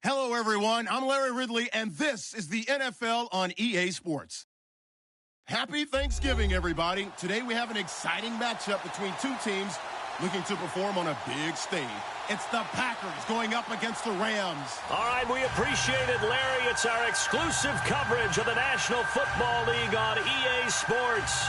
Hello, everyone. I'm Larry Ridley, and this is the NFL on EA Sports. Happy Thanksgiving, everybody. Today we have an exciting matchup between two teams looking to perform on a big stage. It's the Packers going up against the Rams. All right, we appreciate it, Larry. It's our exclusive coverage of the National Football League on EA Sports.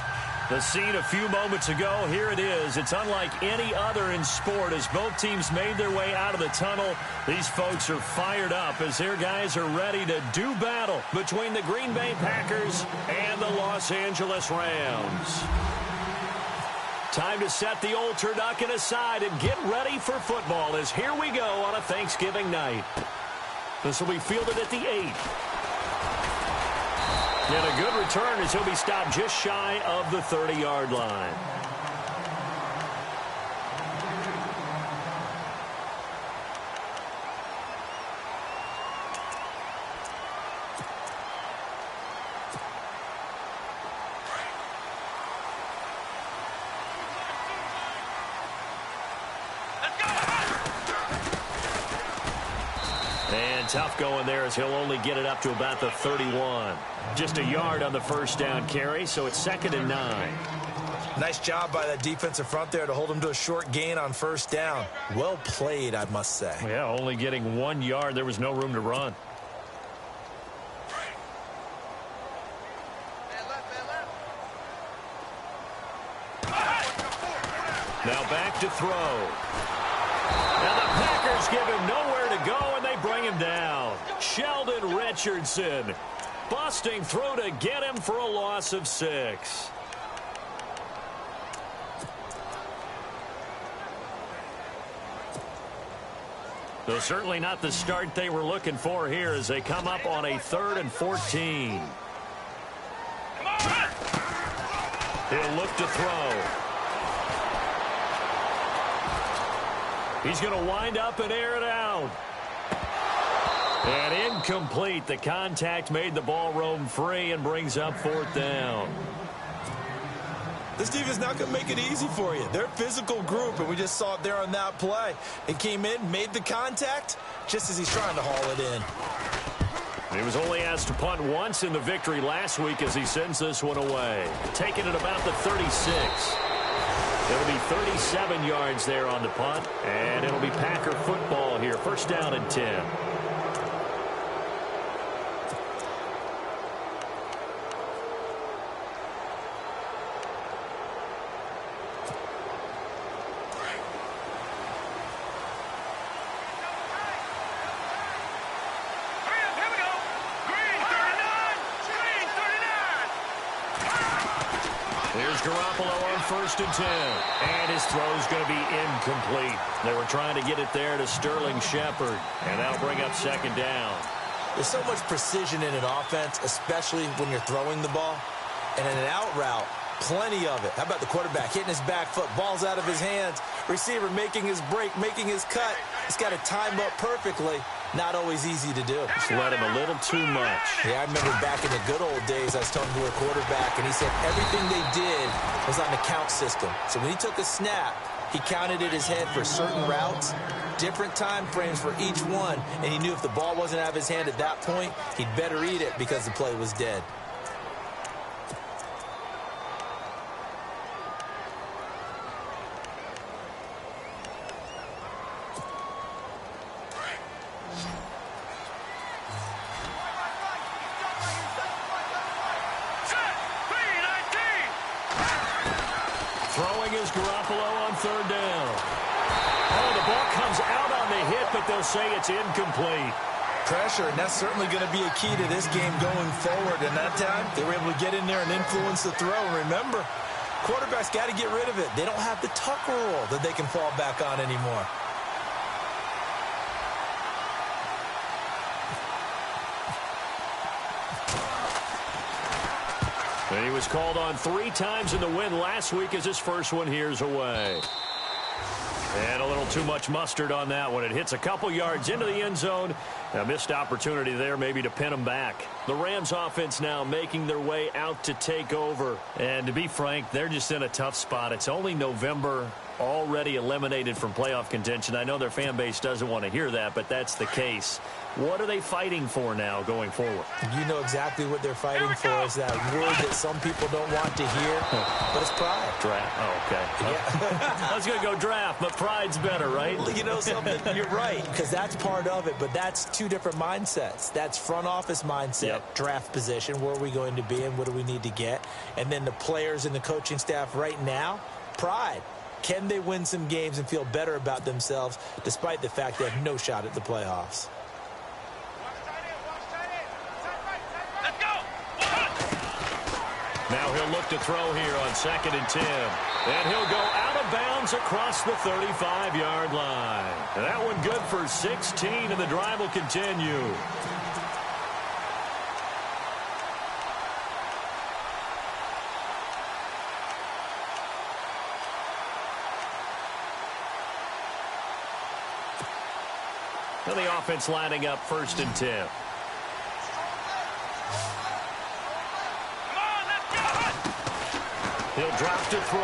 The scene a few moments ago, here it is. It's unlike any other in sport as both teams made their way out of the tunnel. These folks are fired up as their guys are ready to do battle between the Green Bay Packers and the Los Angeles Rams. Time to set the old turducken aside and get ready for football as here we go on a Thanksgiving night. This will be fielded at the 8. And a good return as he'll be stopped just shy of the 30-yard line. And tough going there as he'll only get it up to about the 31. Just a yard on the first down carry, so it's 2nd and 9. Nice job by that defensive front there to hold him to a short gain on first down. Well played, I must say. Yeah, only getting 1 yard. There was no room to run. Now back to throw. Now the Packers give him nowhere to go, and they bring him down. Sheldon Richardson busting through to get him for a loss of 6. So certainly not the start they were looking for here as they come up on a 3rd and 14. He'll look to throw. He's going to wind up and air it out. And incomplete. The contact made the ball roam free and brings up 4th down. This defense is not going to make it easy for you. They're a physical group, and we just saw it there on that play. It came in, made the contact, just as he's trying to haul it in. He was only asked to punt once in the victory last week as he sends this one away. Taking it about the 36. It'll be 37 yards there on the punt, and it'll be Packer football here. 1st down and 10. Here's Garoppolo on 1st and 10. And his throw's going to be incomplete. They were trying to get it there to Sterling Shepard. And that'll bring up 2nd down. There's so much precision in an offense, especially when you're throwing the ball. And in an out route, plenty of it. How about the quarterback hitting his back foot, ball's out of his hands, receiver making his break, making his cut. He's got to time up perfectly. Not always easy to do. Just let him a little too much. Yeah, I remember back in the good old days, I was talking to a quarterback, and he said everything they did was on the count system. So when he took a snap, he counted in his head for certain routes, different time frames for each one, and he knew if the ball wasn't out of his hand at that point, he'd better eat it because the play was dead. Throwing is Garoppolo on 3rd down. Oh, the ball comes out on the hit, but they'll say it's incomplete. Pressure, and that's certainly going to be a key to this game going forward. And that time, they were able to get in there and influence the throw. And remember, quarterbacks got to get rid of it. They don't have the tuck rule that they can fall back on anymore. And he was called on 3 times in the win last week as his first one here's away. And a little too much mustard on that one. It hits a couple yards into the end zone. A missed opportunity there maybe to pin him back. The Rams offense now making their way out to take over. And to be frank, they're just in a tough spot. It's only November. already eliminated from playoff contention. I know their fan base doesn't want to hear that, but that's the case. What are they fighting for now going forward? You know exactly what they're fighting for. Is that word that some people don't want to hear, but it's pride. Draft. Oh, okay. Yeah. I was going to go draft, but pride's better, right? You know something? You're right, because that's part of it, but that's two different mindsets. That's front office mindset, draft position, where are we going to be and what do we need to get? And then the players and the coaching staff right now, pride. Can they win some games and feel better about themselves despite the fact they have no shot at the playoffs? Now he'll look to throw here on 2nd and 10. And he'll go out of bounds across the 35-yard line. And that one good for 16, and the drive will continue. And the offense lining up 1st and 10. He'll drop to throw.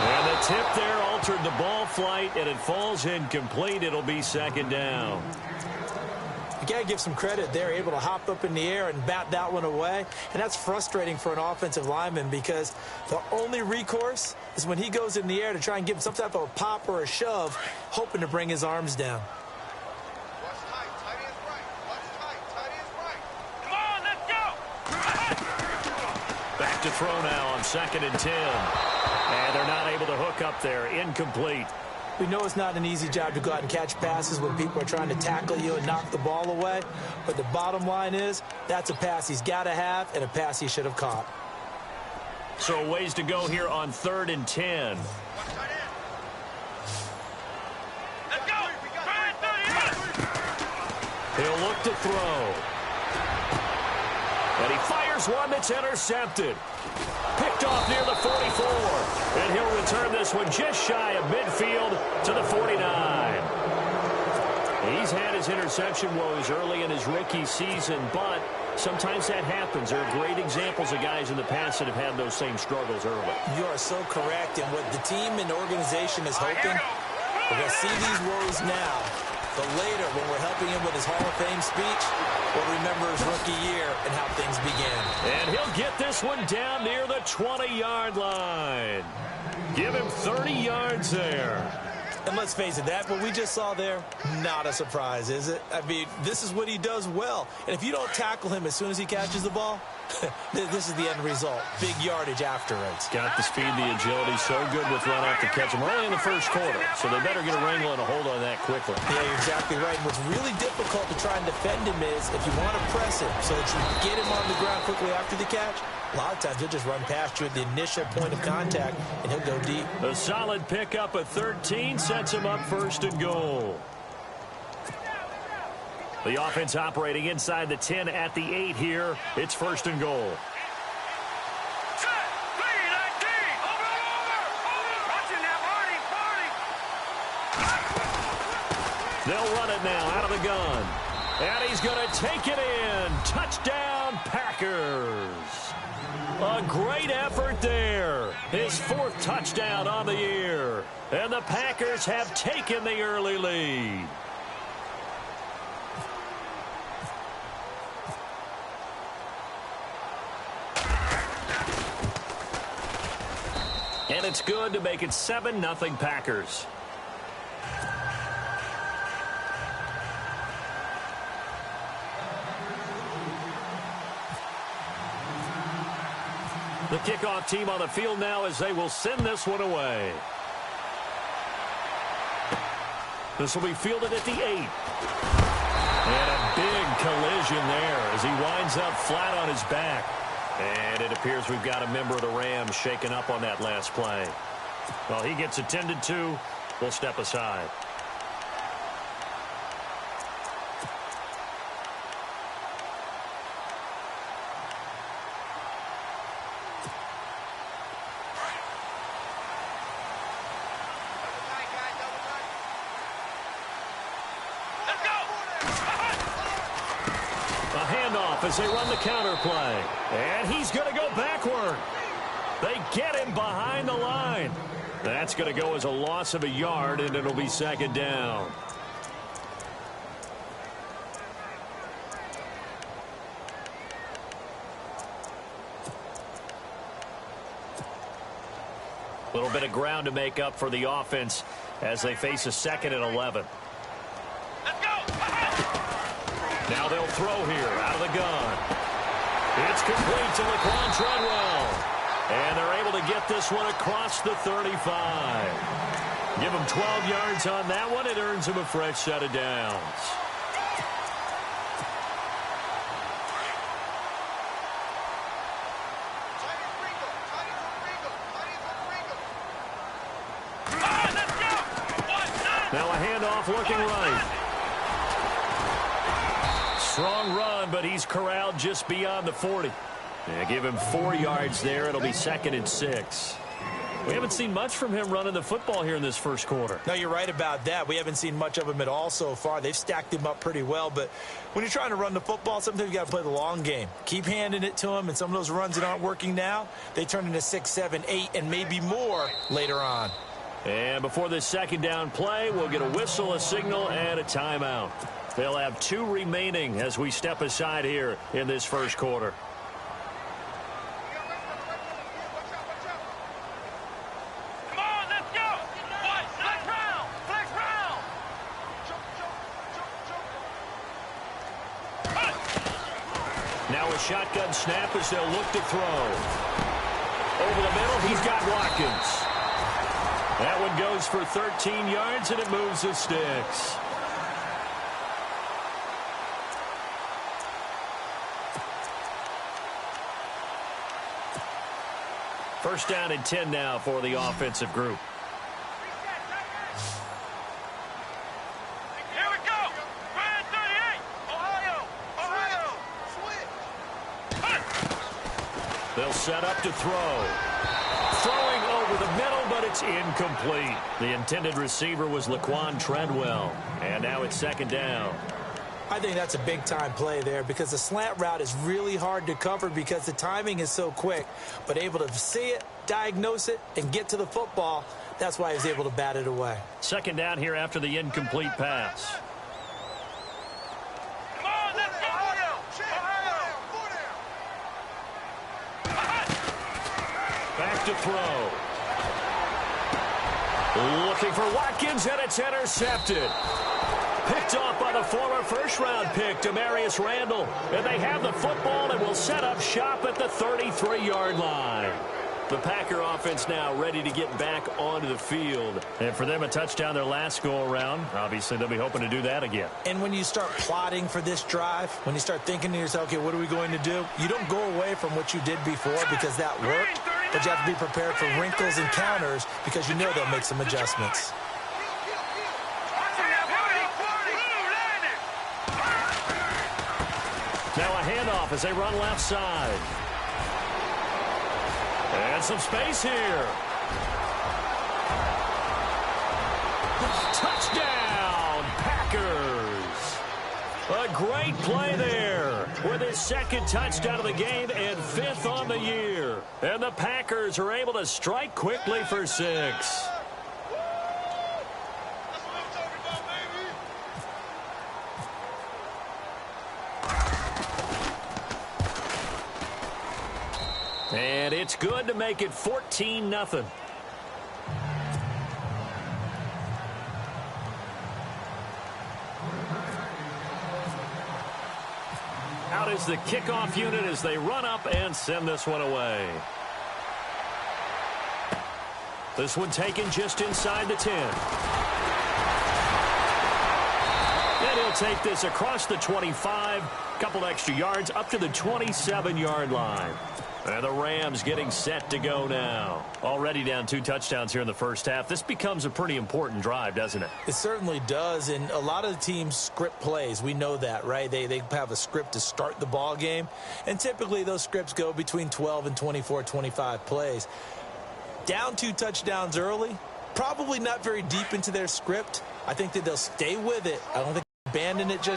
And the tip there altered the ball flight, and it falls incomplete. It'll be 2nd down. You got to give some credit. They're able to hop up in the air and bat that one away. And that's frustrating for an offensive lineman because the only recourse is when he goes in the air to try and give him some type of a pop or a shove, hoping to bring his arms down. Back to throw now on 2nd and 10. And they're not able to hook up there. Incomplete. We know it's not an easy job to go out and catch passes when people are trying to tackle you and knock the ball away. But the bottom line is that's a pass he's got to have and a pass he should have caught. So ways to go here on 3rd and 10. He'll look to throw. And he fires one that's intercepted. Picked off near the 44. And he'll return this one just shy of midfield to the 49. He's had his interception woes early in his rookie season, but sometimes that happens. There are great examples of guys in the past that have had those same struggles early. You are so correct. And what the team and organization is hoping, we're going to see these woes now. But later, when we're helping him with his Hall of Fame speech, we'll remember his rookie year and how things began. And he'll get this one down near the 20-yard line. Give him 30 yards there. And let's face it, that what we just saw there, not a surprise, is it? I mean, this is what he does well. And if you don't tackle him as soon as he catches the ball, this is the end result. Big yardage afterwards. Got the speed, the agility, so good with run after catch. We're only in the first quarter, so they better get a wrangle and a hold on that quickly. Yeah, you're exactly right. And what's really difficult to try and defend him is if you want to press him so that you get him on the ground quickly after the catch, a lot of times he'll just run past you at the initial point of contact, and he'll go deep. A solid pickup at 13 sets him up 1st and goal. The offense operating inside the 10 at the 8 here. It's 1st and goal. They'll run it now out of the gun. And he's going to take it in. Touchdown, Packers. A great effort there. His 4th touchdown on the year. And the Packers have taken the early lead. And it's good to make it 7-0 Packers. The kickoff team on the field now as they will send this one away. This will be fielded at the 8. And a big collision there as he winds up flat on his back. And it appears we've got a member of the Rams shaken up on that last play. Well, he gets attended to. We'll step aside. As they run the counter play. And he's going to go backward. They get him behind the line. That's going to go as a loss of a yard, and it'll be second down. A little bit of ground to make up for the offense as they face a 2nd and 11. Let's go. Now they'll throw here out of the gun. It's complete to Laquan Treadwell. And they're able to get this one across the 35. Give them 12 yards on that one. It earns them a fresh set of downs. Now a handoff looking right. Strong run, but he's corralled just beyond the 40. Yeah, give him 4 yards there. It'll be 2nd and 6. We haven't seen much from him running the football here in this first quarter. No, you're right about that. We haven't seen much of him at all so far. They've stacked him up pretty well, but when you're trying to run the football, sometimes you got to play the long game. Keep handing it to him, and some of those runs that aren't working now, they turn into 6, 7, 8, and maybe more later on. And before this second down play, we'll get a whistle, a signal, and a timeout. They'll have 2 remaining as we step aside here in this first quarter. Now a shotgun snap as they'll look to throw. Over the middle, he's got Watkins. That one goes for 13 yards, and it moves the sticks. First down and 10 now for the offensive group. Here we go. Brand 38. Ohio. Switch. They'll set up to throw. Throwing over the middle, but it's incomplete. The intended receiver was Laquan Treadwell. And now it's 2nd down. I think that's a big-time play there because the slant route is really hard to cover because the timing is so quick. But able to see it, diagnose it, and get to the football, that's why he was able to bat it away. 2nd down here after the incomplete pass. Come on, let's go. Back to throw. Looking for Watkins, and it's intercepted. Picked off by the former first-round pick, Demarius Randall. And they have the football and will set up shop at the 33-yard line. The Packer offense now ready to get back onto the field. And for them, a touchdown their last go-around. Obviously, they'll be hoping to do that again. And when you start plotting for this drive, when you start thinking to yourself, okay, what are we going to do? You don't go away from what you did before because that worked, but you have to be prepared for wrinkles and counters because you know they'll make some adjustments. Now a handoff as they run left side. And some space here. Touchdown, Packers. A great play there with his 2nd touchdown of the game and 5th on the year. And the Packers are able to strike quickly for 6. And it's good to make it 14-0. Out is the kickoff unit as they run up and send this one away. This one taken just inside the 10. And he'll take this across the 25, couple extra yards up to the 27-yard line. And the Rams getting set to go now. Already down 2 touchdowns here in the first half. This becomes a pretty important drive, doesn't it? It certainly does, and a lot of the teams script plays. We know that, right? They have a script to start the ball game, and typically those scripts go between 12 and 24, 25 plays. Down 2 touchdowns early, probably not very deep into their script. I think that they'll stay with it. I don't think they'll abandon it just